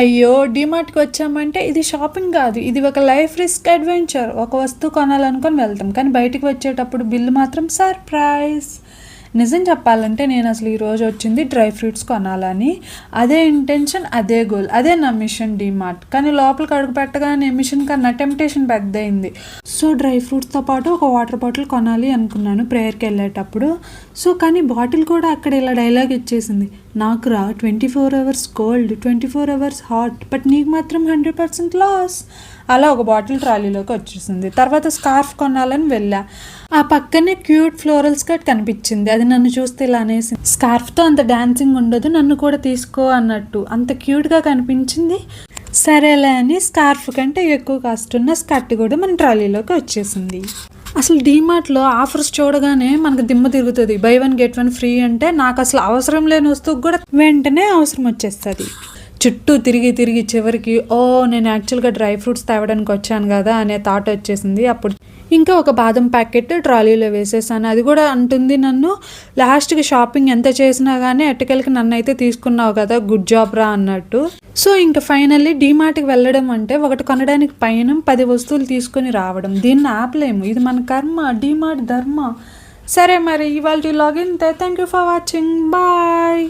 అయ్యో! డీమార్ట్‌కి వచ్చామంటే ఇది షాపింగ్ కాదు. ఇది ఒక లైఫ్ రిస్క్ అడ్వెంచర్. ఒక వస్తువు కొనాలనుకొని వెళ్తాం. కానీ బయటికి వచ్చేటప్పుడు బిల్లు మాత్రం సర్ప్రైజ్. నిజం చెప్పాలంటే నేను అసలు ఈరోజు వచ్చింది డ్రై ఫ్రూట్స్ కొనాలని. అదే ఇంటెన్షన్, అదే గోల్, అదే నా మిషన్ డీమార్ట్. కానీ లోపలికి అడుగు పెట్టగానే మిషన్ కన్నా టెంప్టేషన్ పెద్దయింది. సో డ్రై ఫ్రూట్స్తో పాటు ఒక వాటర్ బాటిల్ కొనాలి అనుకున్నాను ప్రేయర్కి వెళ్ళేటప్పుడు. కానీ బాటిల్ కూడా అక్కడ ఇలా డైలాగ్ ఇచ్చేసింది, నాకు రా 24 hours cold, 24 hours hot, but నీకు మాత్రం 100% లాస్. అలా ఒక బాటిల్ ట్రాలీలోకి వచ్చేసింది. తర్వాత స్కార్ఫ్ కొనాలని వెళ్ళా. ఆ పక్కనే క్యూట్ ఫ్లోరల్ స్కర్ట్ కనిపించింది. అది నన్ను చూస్తే ఇలా అనేసింది, స్కార్ఫ్తో అంత డాన్సింగ్ ఉండదు, నన్ను కూడా తీసుకో అన్నట్టు. అంత క్యూట్గా కనిపించింది. సరేలే అని స్కార్ఫ్ కంటే ఎక్కువ కాస్ట్ ఉన్న స్కర్ట్ కూడా మన ట్రాలీలోకి వచ్చేసింది. అసలు డీమార్ట్లో ఆఫర్స్ చూడగానే మనకు దిమ్మ తిరుగుతుంది. బై 1 గెట్ 1 ఫ్రీ అంటే నాకు అసలు అవసరం లేని వస్తువు కూడా వెంటనే అవసరం వచ్చేస్తుంది. చుట్టూ తిరిగి తిరిగి చివరికి నేను యాక్చువల్గా డ్రై ఫ్రూట్స్ తేవడానికి వచ్చాను కదా అనే థాట్ వచ్చేసింది. అప్పుడు ఇంకా ఒక బాదం ప్యాకెట్ ట్రాలీలో వేసేసాను. అది కూడా అంటుంది నన్ను, లాస్ట్కి షాపింగ్ ఎంత చేసినా కానీ ఎట్టకెళ్ళకి నన్ను అయితే తీసుకున్నావు కదా, గుడ్ జాబ్ రా అన్నట్టు. ఇంకా ఫైనల్లీ డీమార్ట్కి వెళ్ళడం అంటే ఒకటి కొనడానికి పైన 10 వస్తువులు తీసుకొని రావడం. దీన్ని ఆపలేము, ఇది మన కర్మ, డీమార్ట్ ధర్మ. సరే మరి ఇవాళ లాగిన్. Thank you for watching, bye.